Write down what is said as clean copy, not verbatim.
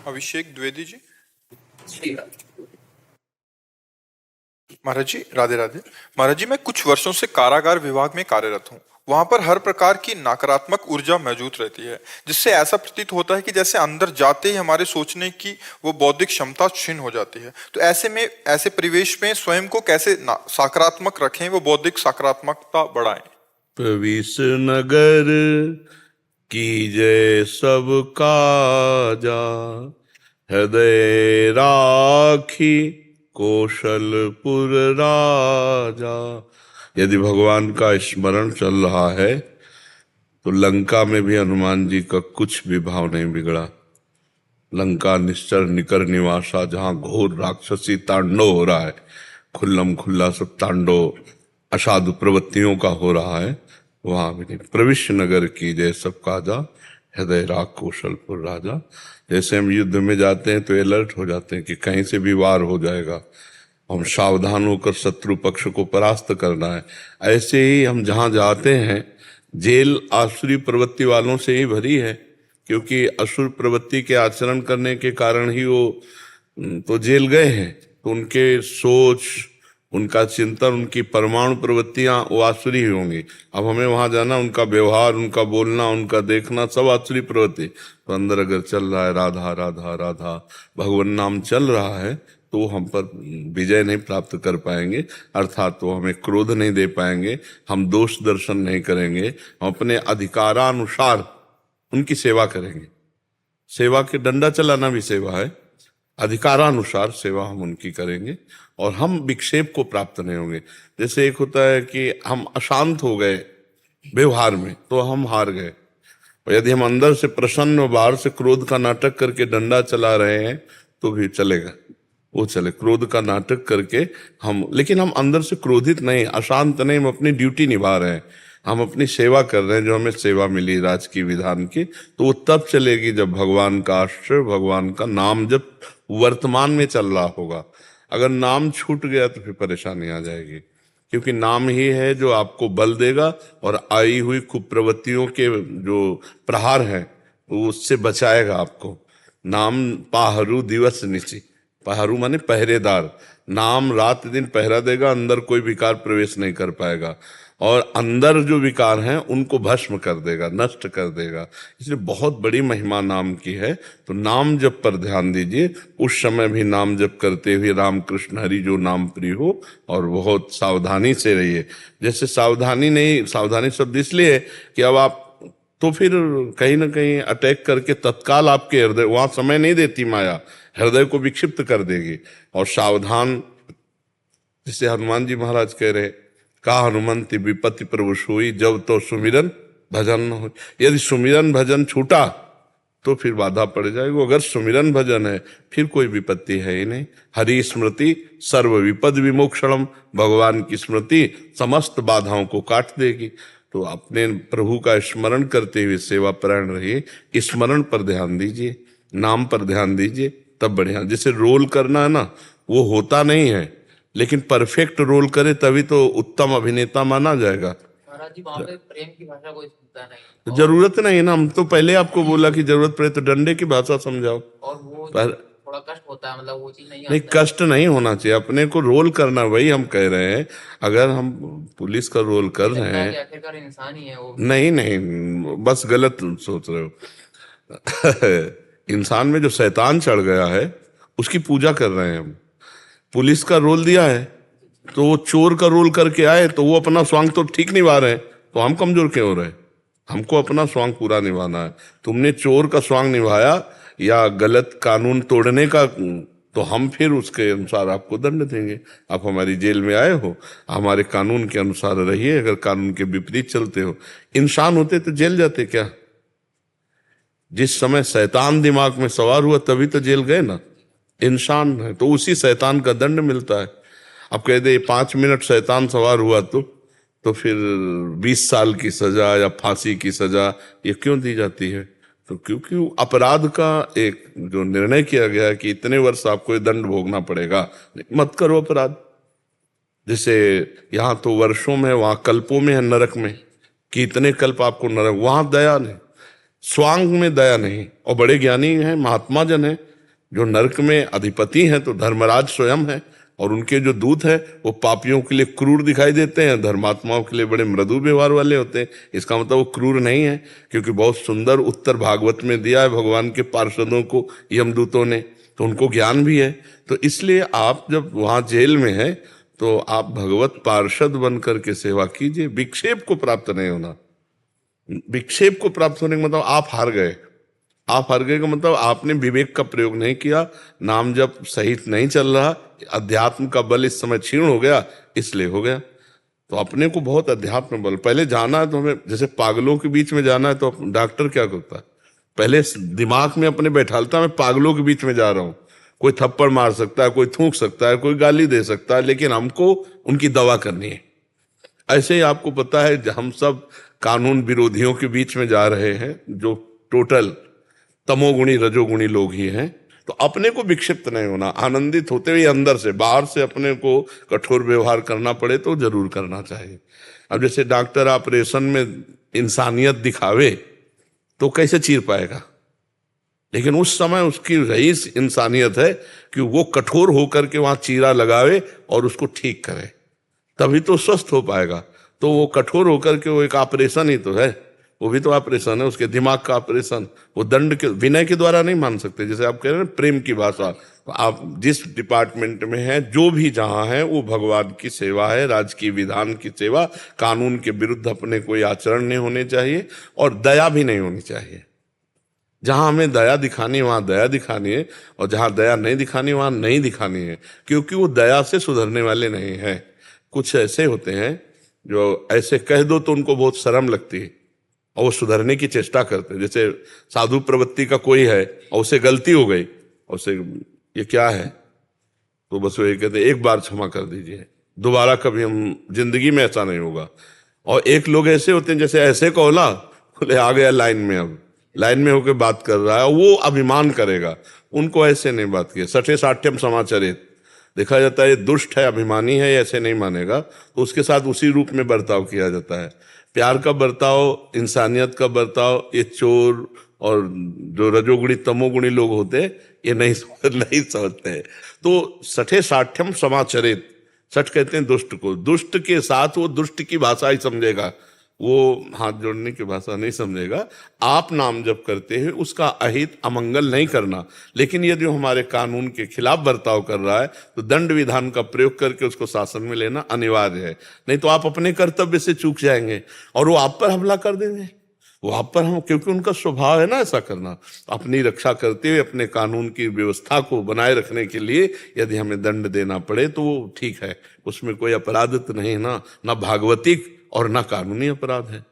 अभिषेक द्विवेदी जी। ठीक है। महाराज जी राधे राधे। महाराज जी, मैं कुछ वर्षों से कारागार विभाग में कार्यरत हूँ। वहां पर हर प्रकार की नकारात्मक ऊर्जा मौजूद रहती है, जिससे ऐसा प्रतीत होता है कि जैसे अंदर जाते ही हमारे सोचने की वो बौद्धिक क्षमता क्षीण हो जाती है। तो ऐसे में, ऐसे परिवेश में स्वयं को कैसे सकारात्मक रखें, वो बौद्धिक सकारात्मकता बढ़ाएं? प्रविश नगर कीजय सब काजा, हृदय राखी कौशलपुर राजा। यदि भगवान का स्मरण चल रहा है तो लंका में भी हनुमान जी का कुछ भी भाव नहीं बिगड़ा। लंका निश्चर निकर निवासा, जहां घोर राक्षसी तांडव हो रहा है, खुल्लम खुल्ला सब तांडव असाधु प्रवृत्तियों का हो रहा है, वहां भी नहीं। प्रविश्य नगर की जय सब काजा, हृदय राख कौशलपुर राजा। जैसे हम युद्ध में जाते हैं तो अलर्ट हो जाते हैं कि कहीं से भी वार हो जाएगा, हम सावधान होकर शत्रु पक्ष को परास्त करना है। ऐसे ही हम जहां जाते हैं, जेल आसुरी प्रवृत्ति वालों से ही भरी है, क्योंकि असुर प्रवृत्ति के आचरण करने के कारण ही वो तो जेल गए हैं। तो उनके सोच, उनका चिंतन, उनकी परमाणु प्रवृत्तियां वो आसुरी ही होंगी। अब हमें वहां जाना, उनका व्यवहार, उनका बोलना, उनका देखना सब आसुरी प्रवृत्ति। तो अंदर अगर चल रहा है राधा राधा राधा, भगवान नाम चल रहा है, तो हम पर विजय नहीं प्राप्त कर पाएंगे, अर्थात तो हमें क्रोध नहीं दे पाएंगे, हम दोष दर्शन नहीं करेंगे, हम अपने अधिकारानुसार उनकी सेवा करेंगे। सेवा के डंडा चलाना भी सेवा है, अधिकारानुसार सेवा हम उनकी करेंगे और हम विक्षेप को प्राप्त नहीं होंगे। जैसे एक होता है कि हम अशांत हो गए व्यवहार में तो हम हार गए, और यदि हम अंदर से प्रसन्न और बाहर से क्रोध का नाटक करके डंडा चला रहे हैं तो भी चलेगा, वो चले। क्रोध का नाटक करके हम, लेकिन हम अंदर से क्रोधित नहीं, अशांत नहीं, हम अपनी ड्यूटी निभा रहे हैं, हम अपनी सेवा कर रहे हैं, जो हमें सेवा मिली राजकीय विधान की, तो वो तब चलेगी जब भगवान का आश्रय, भगवान का नाम जब वर्तमान में चल रहा होगा। अगर नाम छूट गया तो फिर परेशानी आ जाएगी, क्योंकि नाम ही है जो आपको बल देगा और आई हुई कुप्रवृत्तियों के जो प्रहार हैं वो उससे बचाएगा आपको। नाम पाहरू दिवस निशि, पहरू माने पहरेदार, नाम रात दिन पहरा देगा, अंदर कोई विकार प्रवेश नहीं कर पाएगा, और अंदर जो विकार हैं उनको भस्म कर देगा, नष्ट कर देगा। इसलिए बहुत बड़ी महिमा नाम की है। तो नाम जप पर ध्यान दीजिए, उस समय भी नाम जप करते हुए राम कृष्ण हरि जो नाम प्रिय हो, और बहुत सावधानी से रहिए। जैसे सावधानी नहीं, सावधानी शब्द इसलिए कि अब आप तो फिर कहीं ना कहीं अटैक करके तत्काल आपके हृदय, वहां समय नहीं देती माया, हृदय को विक्षिप्त कर देगी। और सावधान, जिसे हनुमान जी महाराज कह रहे, का हनुमंति विपत्ति प्रभु सोई, जब तो सुमिरन भजन न हो। यदि सुमिरन भजन छूटा तो फिर बाधा पड़ जाएगी। अगर सुमिरन भजन है फिर कोई विपत्ति है ही नहीं। हरि स्मृति सर्व विपद विमोक्षणम, भगवान की स्मृति समस्त बाधाओं को काट देगी। तो अपने प्रभु का स्मरण करते हुए सेवा परायण रहिए, स्मरण पर ध्यान दीजिए, नाम पर ध्यान दीजिए, तब बढ़िया। जैसे रोल करना है ना, वो होता नहीं है, लेकिन परफेक्ट रोल करे तभी तो उत्तम अभिनेता माना जाएगा। महाराज जी, वहाँ पे प्रेम की भाषा कोई सुनता नहीं, जरूरत नहीं ना, हम तो पहले आपको बोला कि जरूरत पड़े तो डंडे की भाषा समझाओ। और वो पर थोड़ा कष्ट होता है, मतलब वो चीज नहीं नहीं, कष्ट नहीं होना चाहिए, अपने को रोल करना, वही हम कह रहे हैं। अगर हम पुलिस का रोल कर रहे हैं, आखिरकार इंसान ही है वो। नहीं नहीं, बस गलत सोच रहे हो। इंसान में जो शैतान चढ़ गया है उसकी पूजा कर रहे हैं हम। पुलिस का रोल दिया है तो वो चोर का रोल करके आए तो वो अपना स्वांग तो ठीक निभा रहे हैं, तो हम कमजोर क्यों हो रहे हैं? हमको अपना स्वांग पूरा निभाना है। तुमने चोर का स्वांग निभाया या गलत कानून तोड़ने का, तो हम फिर उसके अनुसार आपको दंड देंगे। आप हमारी जेल में आए हो, हमारे कानून के अनुसार रहिए। अगर कानून के विपरीत चलते हो, इंसान होते तो जेल जाते क्या? जिस समय शैतान दिमाग में सवार हुआ तभी तो जेल गए ना। इंसान है तो उसी शैतान का दंड मिलता है। अब कह दे 5 मिनट शैतान सवार हुआ तो फिर 20 साल की सजा या फांसी की सजा ये क्यों दी जाती है? तो क्योंकि अपराध का एक जो निर्णय किया गया है कि इतने वर्ष आपको ये दंड भोगना पड़ेगा, मत करो अपराध। जैसे यहाँ तो वर्षों में, वहां कल्पों में है नरक में, कि इतने कल्प आपको नरक। वहां दया नहीं, स्वांग में दया नहीं। और बड़े ज्ञानी हैं, महात्मा जन हैं, जो नरक में अधिपति हैं तो धर्मराज स्वयं है, और उनके जो दूत हैं वो पापियों के लिए क्रूर दिखाई देते हैं, धर्मात्माओं के लिए बड़े मृदु व्यवहार वाले होते हैं। इसका मतलब वो क्रूर नहीं है, क्योंकि बहुत सुंदर उत्तर भागवत में दिया है भगवान के पार्षदों को यमदूतों ने, तो उनको ज्ञान भी है। तो इसलिए आप जब वहाँ जेल में हैं तो आप भगवत पार्षद बन करके सेवा कीजिए, विक्षेप को प्राप्त नहीं होना। विक्षेप को प्राप्त होने का मतलब आप हार गए। आप हार गए का मतलब आपने विवेक का प्रयोग नहीं किया, नाम जब सही नहीं चल रहा, अध्यात्म का बल इस समय क्षीण हो गया, इसलिए हो गया। तो अपने को बहुत अध्यात्म बल, पहले जाना है तो हमें, जैसे पागलों के बीच में जाना है तो डॉक्टर क्या करता है, पहले दिमाग में अपने बैठालता मैं पागलों के बीच में जा रहा हूं। कोई थप्पड़ मार सकता है, कोई थूक सकता है, कोई गाली दे सकता है, लेकिन हमको उनकी दवा करनी है। ऐसे ही आपको पता है हम सब कानून विरोधियों के बीच में जा रहे हैं, जो टोटल तमोगुणी रजोगुणी लोग ही हैं। तो अपने को विक्षिप्त नहीं होना, आनंदित होते हुए अंदर से, बाहर से अपने को कठोर व्यवहार करना पड़े तो जरूर करना चाहिए। अब जैसे डॉक्टर ऑपरेशन में इंसानियत दिखावे तो कैसे चीर पाएगा, लेकिन उस समय उसकी रईस इंसानियत है कि वो कठोर होकर के वहां चीरा लगावे और उसको ठीक करे, तभी तो स्वस्थ हो पाएगा। तो वो कठोर होकर के, वो एक ऑपरेशन ही तो है, वो भी तो ऑपरेशन है, उसके दिमाग का ऑपरेशन। वो दंड के, विनय के द्वारा नहीं मान सकते। जैसे आप कह रहे हैं प्रेम की भाषा, तो आप जिस डिपार्टमेंट में हैं, जो भी जहां है, वो भगवान की सेवा है, राजकीय विधान की सेवा। कानून के विरुद्ध अपने कोई आचरण नहीं होने चाहिए, और दया भी नहीं होनी चाहिए। जहां हमें दया दिखानी है वहां दया दिखानी है, और जहां दया नहीं दिखानी वहां नहीं दिखानी है, क्योंकि वो दया से सुधरने वाले नहीं हैं। कुछ ऐसे होते हैं जो ऐसे कह दो तो उनको बहुत शर्म लगती है और वो सुधरने की चेष्टा करते हैं। जैसे साधु प्रवृत्ति का कोई है और उसे गलती हो गई, और उसे ये क्या है, तो बस वो ये कहते हैं एक बार क्षमा कर दीजिए, दोबारा कभी हम जिंदगी में ऐसा नहीं होगा। और एक लोग ऐसे होते हैं, जैसे ऐसे कौला बोले आ गया लाइन में, अब लाइन में होकर बात कर रहा है, वो अभिमान करेगा। उनको ऐसे नहीं बात किया। सठे साठ्यम समाचरित देखा जाता है, ये दुष्ट है, अभिमानी है, ऐसे नहीं मानेगा, तो उसके साथ उसी रूप में बर्ताव किया जाता है। प्यार का बर्ताव, इंसानियत का बर्ताव, ये चोर और जो रजोगुणी तमोगुणी लोग होते हैं, ये नहीं समझते हैं। तो सठे साठ्यम समाचरित, सठ कहते हैं दुष्ट को, दुष्ट के साथ वो दुष्ट की भाषा ही समझेगा, वो हाथ जोड़ने की भाषा नहीं समझेगा। आप नाम जप करते हैं, उसका अहित अमंगल नहीं करना, लेकिन यदि वो हमारे कानून के खिलाफ बर्ताव कर रहा है तो दंड विधान का प्रयोग करके उसको शासन में लेना अनिवार्य है। नहीं तो आप अपने कर्तव्य से चूक जाएंगे और वो आप पर हमला कर देंगे। वो आप पर हम, क्योंकि उनका स्वभाव है ना ऐसा करना। अपनी रक्षा करते हुए अपने कानून की व्यवस्था को बनाए रखने के लिए यदि हमें दंड देना पड़े तो वो ठीक है, उसमें कोई अपराध तो नहीं ना भागवतिक और ना कानूनी अपराध है।